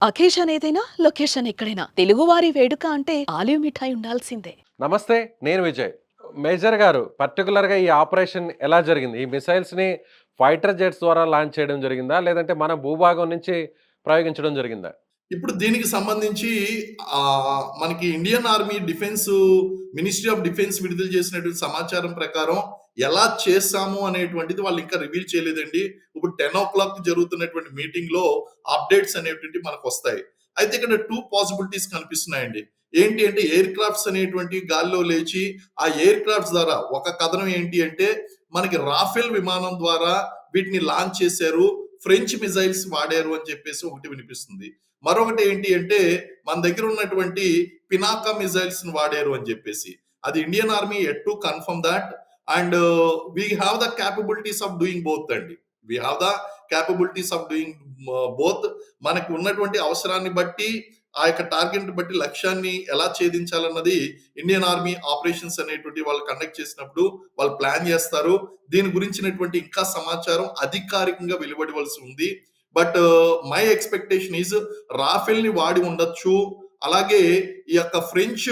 Occasion ఏదైనా, location ఎక్కడైనా తెలుగువారి వేడుక అంటే ఆలివ్ మిఠాయి ఉండాల్సిందే. నమస్తే. నేను విజయ్. మేజర్ గారు పర్టిక్యులర్‌గా ఈ ఆపరేషన్ ఎలా జరిగింది? ఈ మిసైల్స్‌ని ఫైటర్ జెట్స్ ద్వారా లాంచ్ చేయడం జరిగిందా? లేదంటే మన భూభాగం నుంచి ప్రయోగించడం జరిగిందా? ఇప్పుడు దీనికి సంబంధించి మనకి Indian army ministry of defence విడుదల చేసినటువంటి సమాచారం ప్రకారం ఎలా చేశాము అనేటువంటిది వాళ్ళు ఇంకా రివీల్ చేయలేదండి. ఇప్పుడు 10:00 జరుగుతున్నటువంటి మీటింగ్‌లో అప్డేట్స్ అనేటువంటివి మనకొస్తాయి. అయితే ఇక్కడ 2 పాసిబిలిటీస్ కనిపిస్తున్నాయండి. ఏంటి అంటే ఎయిర్ క్రాఫ్ట్స్ అనేటువంటివి గాల్లో లేచి ఆ ఎయిర్ క్రాఫ్ట్స్ ద్వారా ఒక కథనం ఏంటి అంటే మనకి రాఫెల్ విమానం ద్వారా వీటిని లాంచ్ చేశారు. ఫ్రెంచ్ మిసైల్స్ వాడారు అని చెప్పేసి ఒకటి వినిపిస్తుంది. మరొకటి ఏంటి అంటే మన దగ్గర ఉన్నటువంటి పినాకా మిసైల్స్ వాడారు అని చెప్పేసి. అది Indian army yet to confirm that and we have the capabilities of doing both అండి. We have the capabilities of doing both. మనకు ఉన్నటువంటి అవసరాన్ని బట్టి ఆ యొక్క టార్గెట్ బట్టి లక్ష్యాన్ని ఎలా ఛేదించాలన్నది ఇండియన్ ఆర్మీ ఆపరేషన్స్ అనేటువంటి వాళ్ళు కండక్ట్ చేసినప్పుడు వాళ్ళు ప్లాన్ చేస్తారు. దీని గురించినటువంటి ఇంకా సమాచారం అధికారికంగా వెలువడవలసి ఉంది. బట్ మై ఎక్స్‌పెక్టేషన్ ఈస్ రాఫెల్‌ని వాడి ఉండొచ్చు. అలాగే ఈ యొక్క ఫ్రెంచ్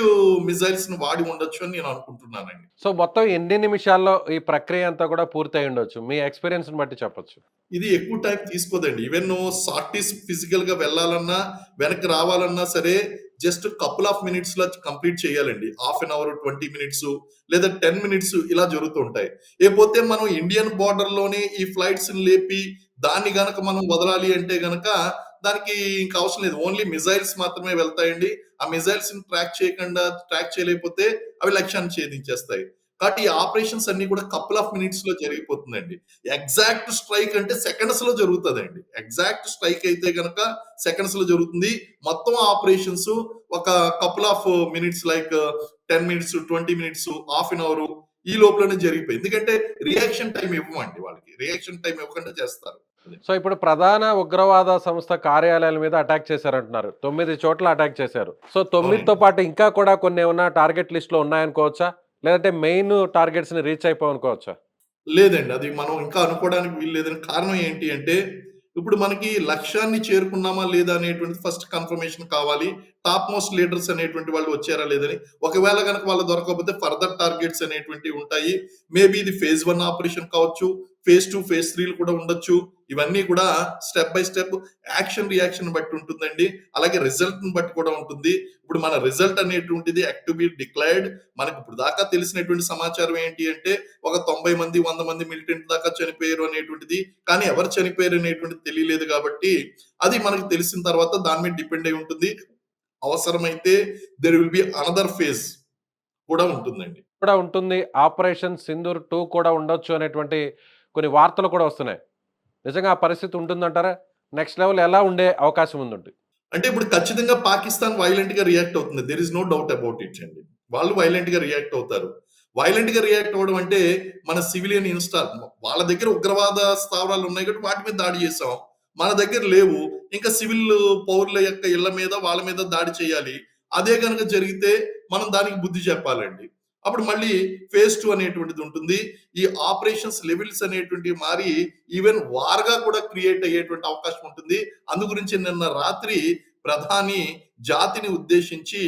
మిసైల్స్‌ని వాడి ఉండొచ్చు అని నేను అనుకుంటున్నానండి. సో, మొత్తం ఎన్ని నిమిషాల్లో ఈ ప్రక్రియ అంతా కూడా పూర్తయ్యుండొచ్చు? మీ ఎక్స్‌పీరియన్స్‌ని బట్టి చెప్పొచ్చు. ఇది ఎక్కువ టైం తీసుకోదండి. ఈవెన్ సార్టీస్ ఫిజికల్‌గా వెళ్ళాలన్నా, వెనక్కి రావాలన్నా సరే జస్ట్ కపుల్ ఆఫ్ మినిట్స్‌లో కంప్లీట్ చేయాలండి. హాఫ్ అన్ అవర్, 20 మినిట్స్ లేదా 10 మినిట్స్ ఇలా జరుగుతూ ఉంటాయి. లేకపోతే మనం ఇండియన్ బోర్డర్‌లోనే ఈ ఫ్లైట్స్‌ని లేపి దాన్ని గనక మనం వదలాలి అంటే గనక దానికి ఇంక అవసరం లేదు. ఓన్లీ మిసైల్స్ మాత్రమే వెళ్తాయండి. ఆ మిసైల్స్‌ని ట్రాక్ చేయలేకపోతే అవి లక్ష్యాన్ని ఛేదించేస్తాయి. కాబట్టి ఈ ఆపరేషన్స్ అన్నీ కూడా కపుల్ ఆఫ్ మినిట్స్‌లో జరిగిపోతుందండి. ఎగ్జాక్ట్ స్ట్రైక్ అంటే సెకండ్స్‌లో జరుగుతదండి. ఎగ్జాక్ట్ స్ట్రైక్ అయితే గనక సెకండ్స్‌లో జరుగుతుంది. మొత్తం ఆపరేషన్స్ ఒక couple of minutes like 10 minutes, 20 minutes, half an hour ఈ లోపలనే జరిగిపోయి. ఎందుకంటే రియాక్షన్ టైమ్ ఇవ్వమండి వాళ్ళకి. రియాక్షన్ టైమ్ ఇవ్వకుండా చేస్తారు. అది. సో, ఇప్పుడు ప్రధాన ఉగ్రవాద సంస్థ కార్యాలయాల మీద అటాక్ చేశారంటున్నారు. 9 చోట్ల అటాక్ చేశారు. సో, 9తో అవునండి. పాటు ఇంకా కూడా కొన్నేమన్నా టార్గెట్ లిస్ట్‌లో ఉన్నాయనుకోవచ్చా? లేదంటే మెయిన్ టార్గెట్స్‌ని రీచ్ అయిపోయామనుకోవచ్చా? లేదండి. అది మనం ఇంకా అనుకోవడానికి వీల్లేదని కారణం ఏంటి అంటే, ఇప్పుడు మనకి లక్ష్యాన్ని చేరుకున్నామా లేదా అనేటువంటిది ఫస్ట్ కన్ఫర్మేషన్ కావాలి. టాప్ మోస్ట్ లీడర్స్ అనేటువంటి వాళ్ళు వచ్చారా లేదని. ఒకవేళ గనక వాళ్ళు దొరకకపోతే ఫర్దర్ టార్గెట్స్ అనేటువంటివి ఉంటాయి. మేబీ ఇది ఫేజ్ 1 ఆపరేషన్ కావచ్చు. ఫేజ్ 2, ఫేజ్ 3లు కూడా ఉండొచ్చు. ఇవన్నీ కూడా స్టెప్ బై స్టెప్ రియాక్షన్ బట్టి ఉంటుందండి. అలాగే రిజల్ట్‌ని బట్టి కూడా ఉంటుంది. ఇప్పుడు మన రిజల్ట్ అనేటువంటిది యాక్ట్ టు బి డిక్లేర్డ్. మనకి ఇప్పుడు దాకా తెలిసినటువంటి సమాచారం ఏంటి అంటే ఒక 90 మంది, 100 మంది మిలిటెంట్ దాకా చనిపోయారు అనేటువంటిది. కానీ ఎవరు చనిపోయారు అనేటువంటిది తెలియలేదు కాబట్టి, అది మనకు తెలిసిన తర్వాత దాని మీద డిపెండ్ అయి ఉంటుంది. అవసరమైతే there will be another phase కూడా ఉంటుందండి. కూడా ఉంటుంది. 'ఆపరేషన్ సింధూర్ 2' కూడా ఉండొచ్చు అనేటువంటి కొన్ని వార్తలు కూడా వస్తున్నాయి. నిజంగా ఆ పరిస్థితి ఉంటుందంటారా? నెక్స్ట్ లెవెల్ ఎలా ఉండే అవకాశం ఉందండి? అంటే ఇప్పుడు ఖచ్చితంగా పాకిస్తాన్ వైలెంట్‌గా రియాక్ట్ అవుతుంది. There is no doubt about it అండి. వాళ్ళు వైలెంట్‌గా రియాక్ట్ అవుతారు. వైలెంట్‌గా రియాక్ట్ అవ్వడం అంటే మన సివిలియన్ వాళ్ళ దగ్గర ఉగ్రవాద స్థావరాలు ఉన్నాయి కాబట్టి వాటి మీద దాడి చేసాం. మన దగ్గర లేవు. ఇంకా సివిల్ పౌరుల యొక్క ఇళ్ల మీద, వాళ్ళ మీద దాడి చేయాలి. అదే గనుక జరిగితే మనం దానికి బుద్ధి చెప్పాలండి. అప్పుడు మళ్ళీ ఫేజ్ 2 అనేటువంటిది ఉంటుంది. ఈ ఆపరేషన్స్ లెవెల్స్ అనేటువంటివి మారి ఈవెన్ వార్‌గా కూడా క్రియేట్ అయ్యేటువంటి అవకాశం ఉంటుంది. అందు గురించి నిన్న రాత్రి ప్రధాని జాతిని ఉద్దేశించి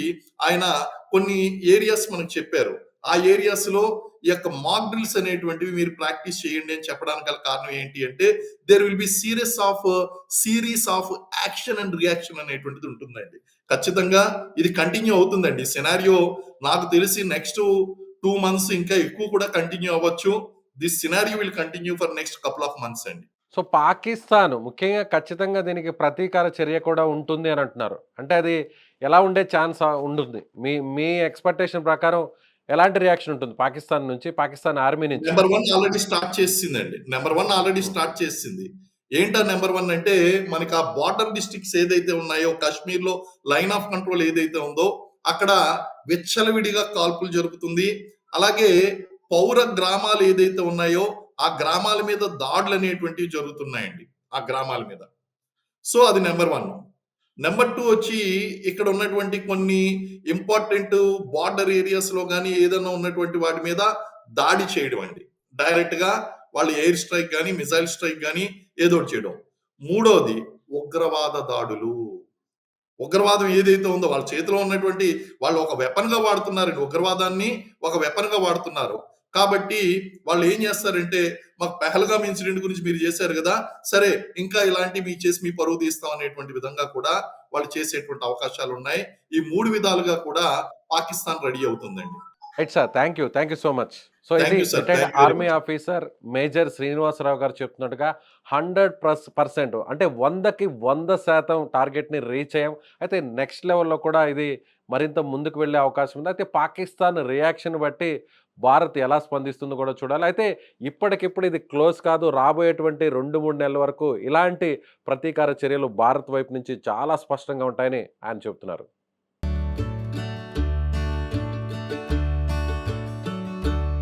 ఆయన కొన్ని ఏరియాస్ మనకు చెప్పారు. ఆ ఏరియాస్‌లో ఈ యొక్క మాక్ డ్రిల్స్ అనేటువంటివి మీరు ప్రాక్టీస్ చేయండి అని చెప్పడానికి గల కారణం ఏంటి అంటే there will be series of action and reaction అనేటువంటిది ఉంటుందండి. ఖచ్చితంగా ఇది కంటిన్యూ అవుతుందండి. సినారియో నాకు తెలిసి నెక్స్ట్ 2 మంత్స్ ఇంకా ఎక్కువ కూడా కంటిన్యూ అవ్వచ్చు. This scenario will continue for next couple of months అండి. సో, పాకిస్తాన్ ముఖ్యంగా ఖచ్చితంగా దీనికి ప్రతీకార చర్య కూడా ఉంటుంది అని అంటున్నారు. అంటే అది ఎలా ఉండే ఛాన్స్ ఉంటుంది? మీ మీ ఎక్స్‌పెక్టేషన్ ప్రకారం ఎలాంటి రియాక్షన్ ఉంటుంది పాకిస్తాన్ నుంచి, పాకిస్తాన్ ఆర్మీ నుంచి? నంబర్ 1 ఆల్రెడీ స్టార్ట్ చేసేసిందండి. Number 1 already hmm. స్టార్ట్ చేసేసింది. ఏంటా నంబర్ 1 అంటే మనకి ఆ బోర్డర్ డిస్ట్రిక్ట్స్ ఏదైతే ఉన్నాయో కాశ్మీర్‌లో లైన్ ఆఫ్ కంట్రోల్ ఏదైతే ఉందో అక్కడ విచ్చలవిడిగా కాల్పులు జరుపుతుంది. అలాగే పౌర గ్రామాలు ఏదైతే ఉన్నాయో ఆ గ్రామాల మీద దాడులనేటువంటివి జరుగుతున్నాయండి. ఆ గ్రామాల మీద. సో, అది నంబర్ 1. నంబర్ 2 వచ్చి ఇక్కడ ఉన్నటువంటి కొన్ని ఇంపార్టెంట్ బోర్డర్ ఏరియాస్‌లో గాని, ఏదన్నా ఉన్నటువంటి వాటి మీద దాడి చేయడం అండి. డైరెక్ట్‌గా వాళ్ళు ఎయిర్ స్ట్రైక్ గాని, మిసైల్ స్ట్రైక్ గాని ఏదోకటి చేయడం. మూడోది ఉగ్రవాద దాడులు. ఉగ్రవాదం ఏదైతే ఉందో వాళ్ళ చేతిలో ఉన్నటువంటి వాళ్ళు ఒక వెపన్ గా వాడుతున్నారండి. ఉగ్రవాదాన్ని ఒక వెపన్ గా వాడుతున్నారు. కాబట్టి వాళ్ళు ఏం చేస్తారంటే మాకు పెహల్గామ్ ఇన్సిడెంట్ గురించి మీరు చేశారు కదా, సరే ఇంకా ఇలాంటివి మీకు చేసి మీ పరువు తీస్తాం అనేటువంటి విధంగా కూడా వాళ్ళు చేసేటువంటి అవకాశాలు ఉన్నాయి. ఈ 3 విధాలుగా కూడా పాకిస్తాన్ రెడీ అవుతుందండి. Right sir. Thank you so much. So ఇది thank you sir. Retired thank you very army much. Officer major Srinivasarao గారు చెప్తున్నట్టుగా 100% అంటే 100కి 100% టార్గెట్‌ని రీచ్ అయ్యాం. అయితే నెక్స్ట్ లెవెల్‌లో కూడా ఇది మరింత ముందుకు వెళ్ళే అవకాశం ఉంది. అయితే పాకిస్తాన్ రియాక్షన్ బట్టి భారత్ ఎలా స్పందిస్తుందో కూడా చూడాలి. అయితే ఇప్పటికిప్పుడు ఇది క్లోజ్ కాదు. రాబోయేటువంటి 2, 3 నెలల వరకు ఇలాంటి ప్రతీకార చర్యలు భారత్ వైపు నుంచి చాలా స్పష్టంగా ఉంటాయని ఆయన చెప్తున్నారు.